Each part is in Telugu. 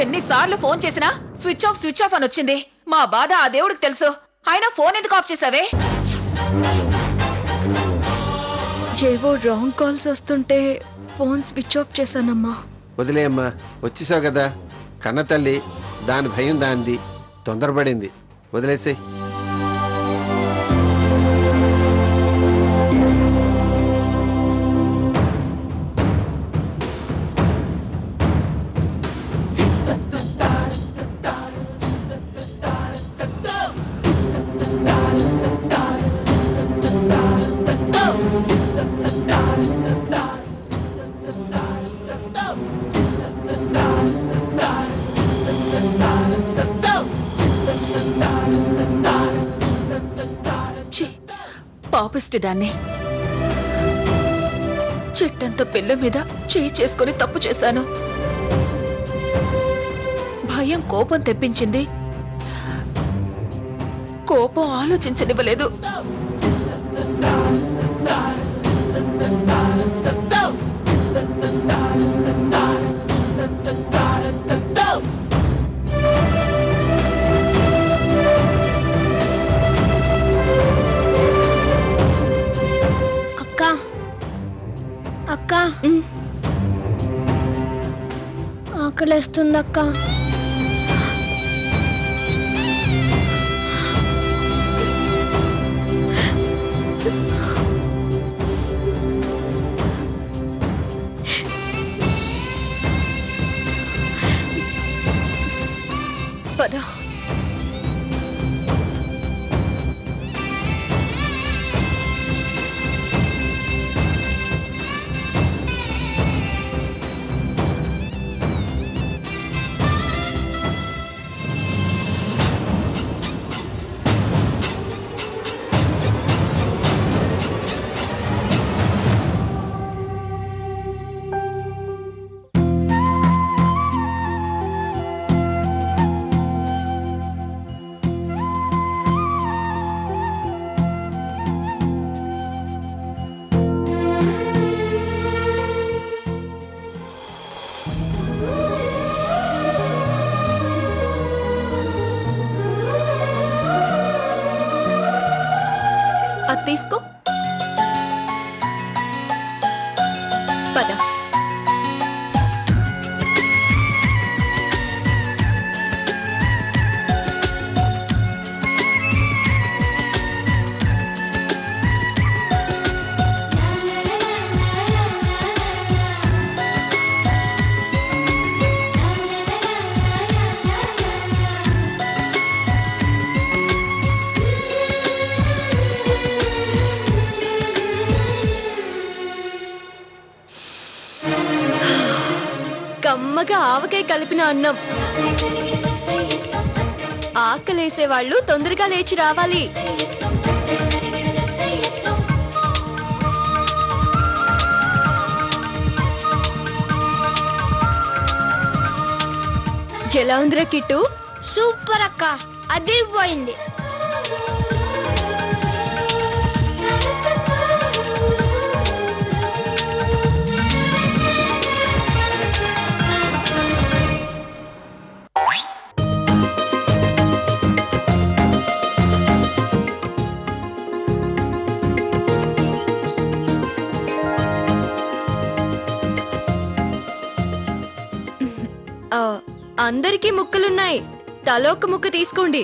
ఎన్నిసార్లు ఫోన్ చేసినా స్విచ్ ఆఫ్ అని వచ్చింది. మా బాధ ఆ దేవుడికి తెలుసు. అయినా ఫోన్ ఎందుకు ఆఫ్ చేసావే? ఏవో రాంగ్ కాల్స్ వస్తుంటే ఫోన్ స్విచ్ ఆఫ్ చేశానమ్మా. వదిలేయమ్మా, వచ్చేసావు కదా. కన్న తల్లి, దాని భయం దాంది, తొందరపడింది, వదిలేసే. పాపిష్టి దాన్ని. చెట్టంత పిల్ల మీద చేయి చేసుకుని తప్పు చేశాను. భయం కోపం తెప్పించింది. కోపం ఆలోచించనివ్వలేదు. అక్క ఆకలేస్తుందక్క. పద. అది తీసుకో. పద. కమ్మగా ఆవకాయ కలిపిన అన్నం. ఆకలేసేవాళ్ళు తొందరగా లేచి రావాలి. ఎలా ఉందిరా కిట్టు? సూపర్ అక్క, అదిరిపోయింది. అందరికీ ముక్కలున్నాయి. తలోక ముక్క తీసుకోండి.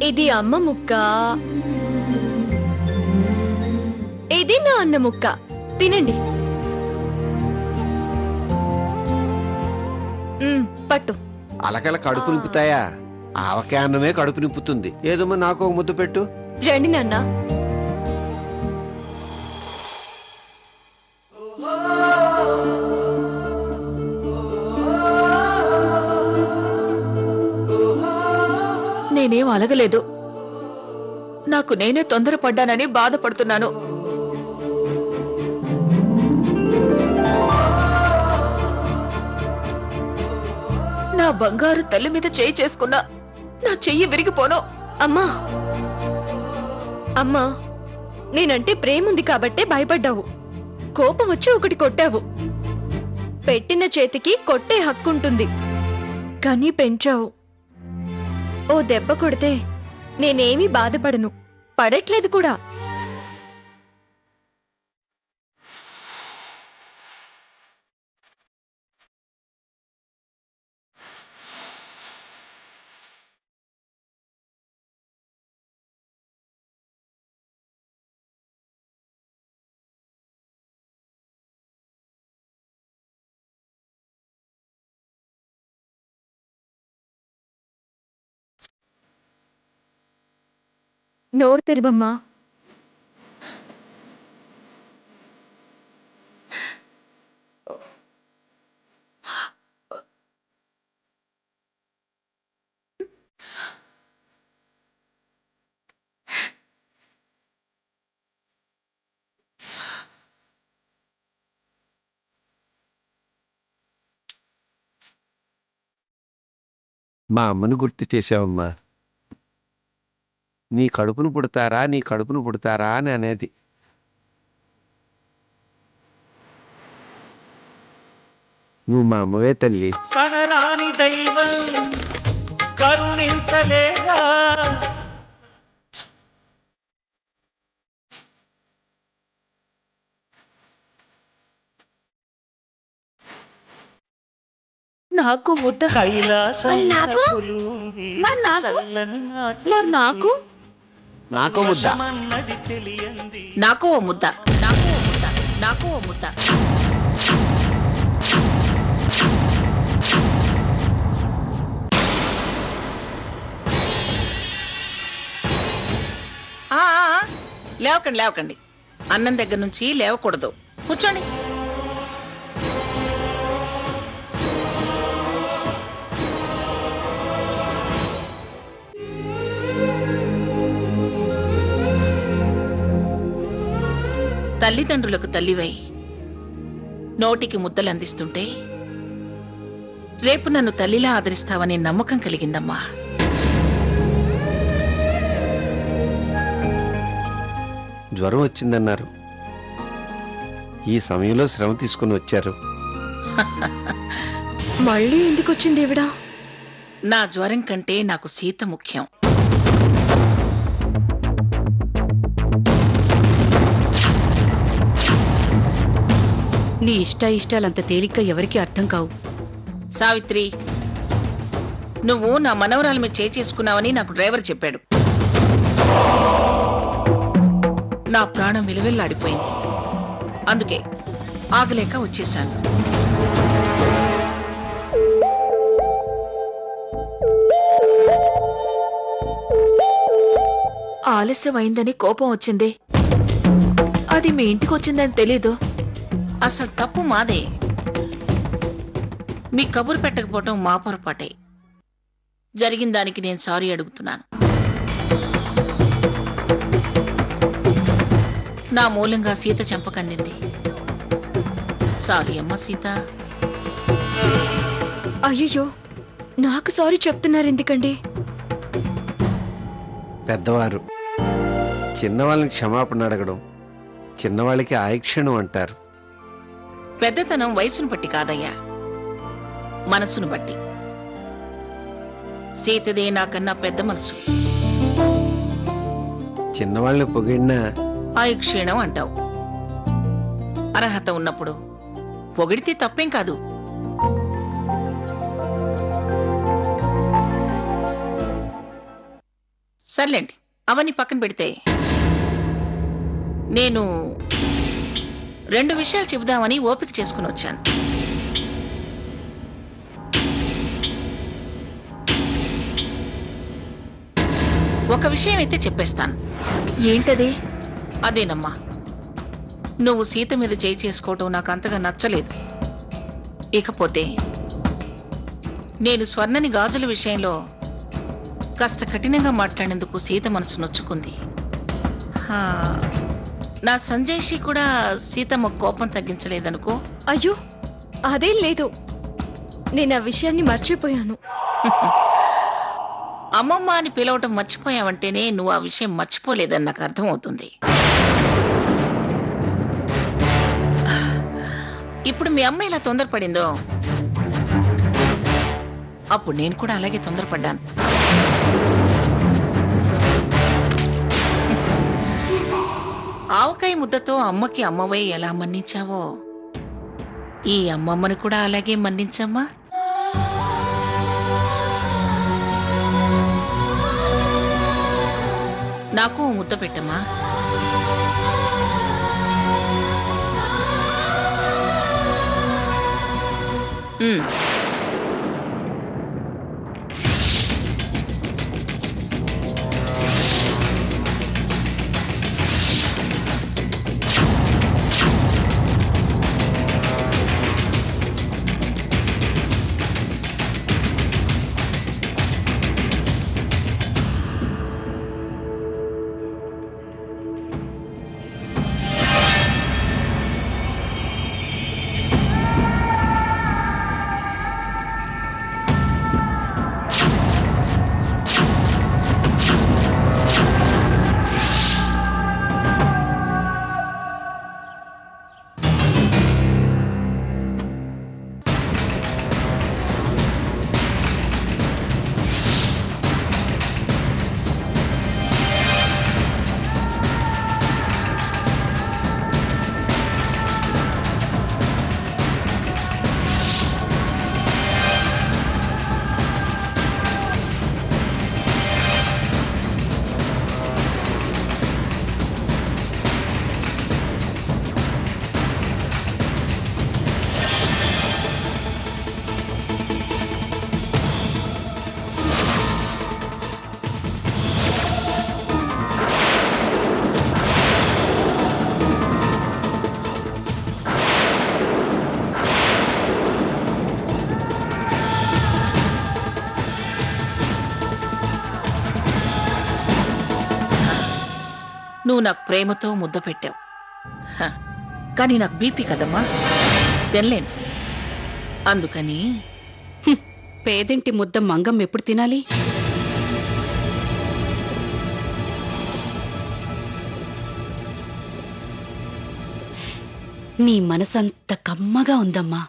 ఇది అమ్మ ముక్క, ఇది నా అన్న ముక్క. తినండి. పట్టు. అలకల కడుపు నింపుతాయా? ఆవకాయ అన్నమే కడుపు నింపుతుంది. ఏదమ్మా నాకు ఒక ముద్దు పెట్టు. రండి నాన్న. నేనేం అలగలేదు. నాకు నేనే తొందరపడ్డానని బాధపడుతున్నాను. నా బంగారు తల్లి మీద చేయి చేసుకున్నా నా చెయ్యి విరిగిపోను. అమ్మా అమ్మా, నేనంటే ప్రేముంది కాబట్టే భయపడ్డావు. కోపం వచ్చి ఒకటి కొట్టావు. పెట్టిన చేతికి కొట్టే హక్కుంటుంది, కానీ పెంచావు. ఓ దెబ్బ కొడితే నేనేమీ బాధపడను, పడట్లేదు కూడా. నోరు తెరివమ్మా. మా అమ్మను గుర్తు చేసావమ్మా. నీ కడుపును పుడతారా, నీ కడుపును పుడతారా అని అనేది. నువ్వు మా అమ్మవే తల్లి. కనరాని దైవం కరుణించలేదా? నాకు ముద్ద. కైలాసం నాకు? నాకు నాకో ముద్ద. మన్నది తెలియంది. నాకు ఓ ముద్ద. నాకు ఓ ముద్ద. నాకు ఓ ముద్ద. లేవకండి లేవకండి. అన్నం దగ్గర నుంచి లేవకూడదు. కూర్చోండి. తల్లిదండ్రులకు తల్లివై నోటికి ముద్దలు అందిస్తుంటే రేపు నన్ను తల్లిలా ఆదరిస్తావనే నమ్మకం కలిగిందమ్మా. జ్వరం వచ్చిందన్నారు. ఈ సమయంలో శ్రమ తీసుకుని వచ్చారు. మళ్ళీ ఎందుకు వచ్చింది ఈవిడా? నా జ్వరం కంటే నాకు సీత ముఖ్యం. నీ ఇష్టాయిష్టాలంత తేలిగ్గా ఎవరికీ అర్థం కావు. సావిత్రి, నువ్వు నా మనవరాల మీద చేసుకున్నావని నాకు డ్రైవర్ చెప్పాడు. నా ప్రాణం విలువెల్లాడిపోయింది. అందుకే ఆగలేక వచ్చేశాను. ఆలస్యం అయిందని కోపం వచ్చింది. అది మీ ఇంటికి వచ్చిందని తెలీదు. అసలు తప్పు మాదే. మీ కబురు పెట్టకపోవటం మా పొరపాటే. జరిగిన దానికి నేను సారీ అడుగుతున్నాను. నా మూలంగా సీత చెంపకందింది. సారీ అమ్మ సీత. అయ్యయ్యో, నాకు సారీ చెప్తున్నారు ఎందుకండి? పెద్దవారు చిన్నవాళ్ళని క్షమాపణ అడగడం చిన్నవాళ్ళకి ఆయుక్షణం అంటారు. పెద్దతనం వయసును బట్టి కాదయ్యా, మనసును బట్టి. సీతదే నాకన్నా పెద్ద మనసు. చిన్నవాళ్ళని పొగిడినా ఆయుక్షీణం అంటావు. అర్హత ఉన్నప్పుడు పొగిడితే తప్పేం కాదు. సర్లేండి, అవన్నీ పక్కన పెడితే నేను 2 విషయాలు చెబుదామని ఓపిక చేసుకుని వచ్చాను. ఒక విషయం అయితే చెప్పేస్తాను. ఏంటది? అదేనమ్మా, నువ్వు సీత మీద చేసుకోవటం నాకు అంతగా నచ్చలేదు. ఇకపోతే నేను స్వర్ణని గాజుల విషయంలో కాస్త కఠినంగా మాట్లాడేందుకు సీత మనసు నొచ్చుకుంది. నా సంజయ్షి కూడా సీతమ్మ కోపం తగ్గించలేదనుకో. అయ్యో, అదేం లేదు. నేను ఆ విషయాన్ని మర్చిపోయాను. అమ్మమ్మ అని పిలవటం మర్చిపోయావంటేనే నువ్వు ఆ విషయం మర్చిపోలేదని నాకు అర్థమవుతుంది. ఇప్పుడు మీ అమ్మ ఇలా తొందరపడిందో అప్పుడు నేను కూడా అలాగే తొందరపడ్డాను. ఆవకాయ ముద్దతో అమ్మకి అమ్మవై ఎలా మన్నించావో ఈ అమ్మమ్మని కూడా అలాగే మన్నించమ్మా. నాకు ఓ ముద్ద పెట్టమ్మా. నువ్వు నాకు ప్రేమతో ముద్ద పెట్టావు, కానీ నాకు బీపీ కదమ్మా, తినలేను. అందుకని పేదింటి ముద్ద మంగం ఎప్పుడు తినాలి? నీ మనసంత కమ్మగా ఉందమ్మా.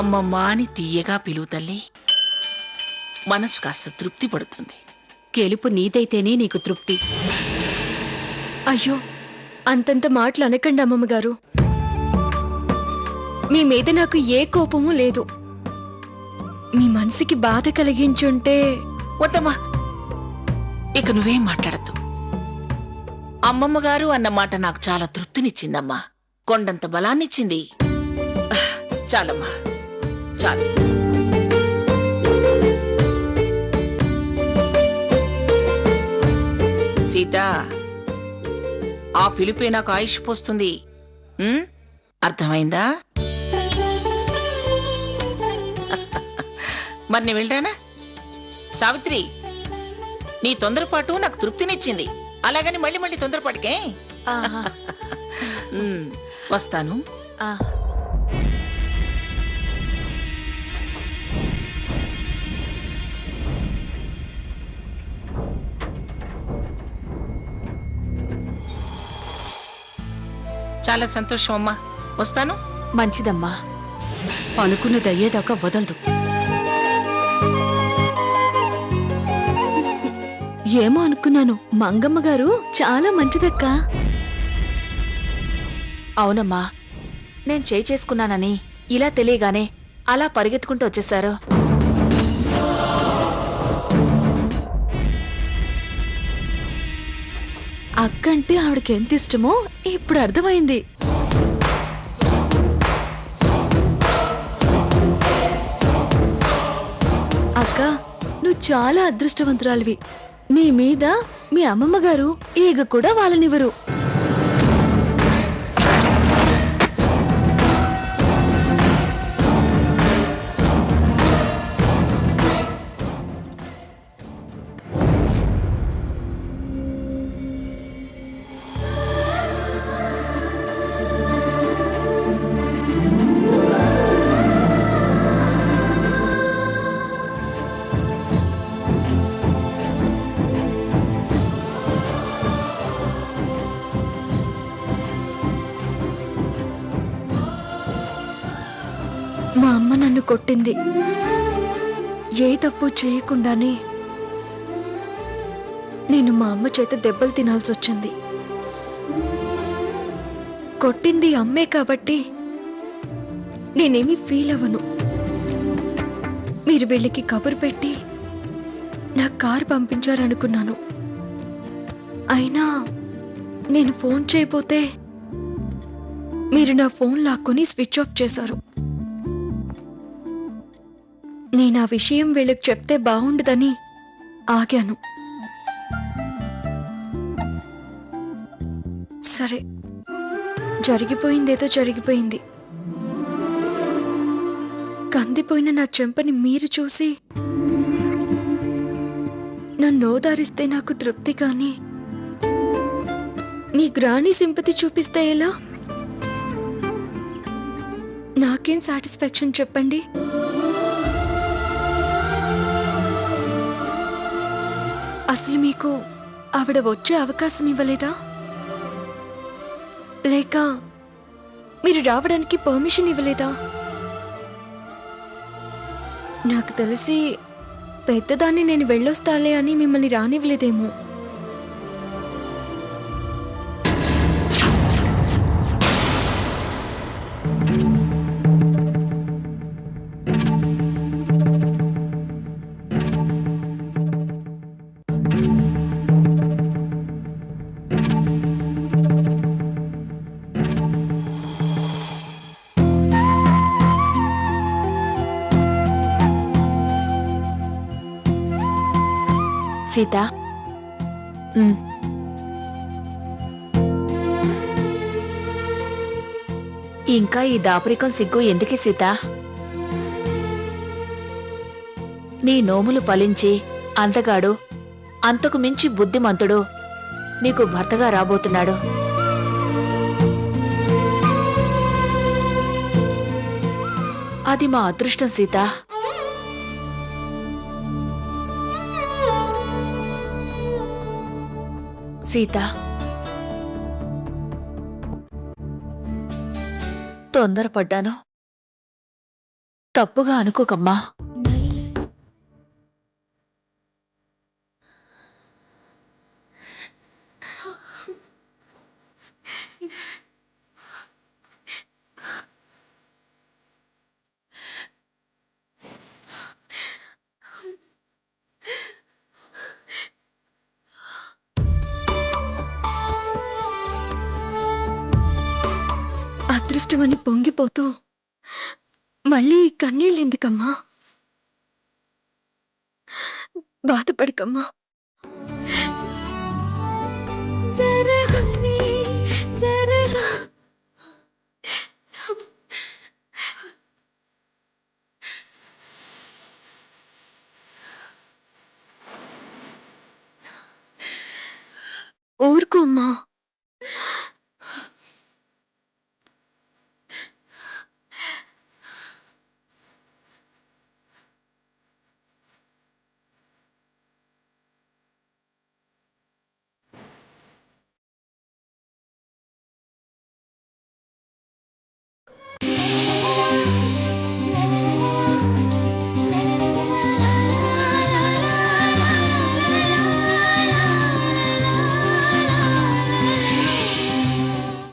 అమ్మమ్మ అని తీయగా పిలువు తల్లి, మనసు కాస్త తృప్తి పడుతుంది. గెలుపు నీదైతేనే నీకు తృప్తి. అయ్యో, అంతంత మాటలు అనకండి అమ్మమ్మగారు. మీ మీద నాకు ఏ కోపము లేదు. మీ మనసుకి బాధ కలిగించుంటే. వద్దమ్మా, ఇక నువ్వేం మాట్లాడద్దు. అమ్మమ్మగారు అన్న మాట నాకు చాలా తృప్తినిచ్చిందమ్మా, కొండంత బలాన్నిచ్చింది. చాలమ్మా, చాలు. సీత, ఆ పిలుపే నాకు ఆయుష్ పోస్తుంది. అర్థమైందా? మరి నేను వెళ్ళానా? సావిత్రి, నీ తొందరపాటు నాకు తృప్తినిచ్చింది, అలాగని మళ్ళీ మళ్ళీ తొందరపాటుకే. వస్తాను. చాలా సంతోషం అమ్మా, వస్తాను. మంచిదమ్మా. అనుకున్నది అయ్యేదాకా వదలదు. ఏమో అనుకున్నాను, మంగమ్మ గారు చాలా మంచిదక్కా. అవునమ్మా, నేను చేయి చేసుకున్నానని ఇలా తెలియగానే అలా పరిగెత్తుకుంటూ వచ్చేశారు. అక్కంటే ఆవిడకి ఎంత ఇష్టమో ఇప్పుడు అర్థమైంది. అక్క, నువ్వు చాలా అదృష్టవంతురాలివి. నీ మీద మీ అమ్మమ్మ గారు ఈగ కూడా వాళ్ళనివ్వరు. కొట్టింది. ఏ తప్పు చేయకుండానే నేను మా అమ్మ చేత దెబ్బలు తినాల్సి వచ్చింది. కొట్టింది అమ్మే కాబట్టి నేనేమీ ఫీల్ అవ్వను. మీరు వీళ్ళకి కబురు పెట్టి నా కారు పంపించారనుకున్నాను. అయినా నేను ఫోన్ చేయబోతే మీరు నా ఫోన్ లాక్కొని స్విచ్ ఆఫ్ చేశారు. నేను ఆ విషయం వీళ్ళకి చెప్తే బాగుండదని ఆగాను. సరే, జరిగిపోయిందేదో జరిగిపోయింది. కందిపోయిన నా చెంపని మీరు చూసి నన్ను ఓదారిస్తే నాకు తృప్తి, కానీ మీ గ్రాని సింపతి చూపిస్తే ఎలా? నాకేం సాటిస్ఫాక్షన్ చెప్పండి? అసలు మీకు ఆవిడ వచ్చే అవకాశం ఇవ్వలేదా? లేక మీరు రావడానికి పర్మిషన్ ఇవ్వలేదా? నాకు తెలిసి పెద్దదాన్ని నేను వెళ్ళొస్తాలే అని మిమ్మల్ని రానివ్వలేదేమో. సీత, ఇంకా ఈ దాపరికం సిగ్గు ఎందుకే సీత? నీ నోములు ఫలించి అందగాడు, అంతకు మించి బుద్ధిమంతుడు నీకు భర్తగా రాబోతున్నాడు. అది మా అదృష్టం సీత. సీత, తొందరపడ్డాను, తప్పుగా అనుకోకమ్మా. అదృష్టమని పొంగిపోతూ మళ్ళీ కన్నీళ్ళు ఎందుకమ్మా? బాధపడకమ్మా. ఊరుకోమ్మా.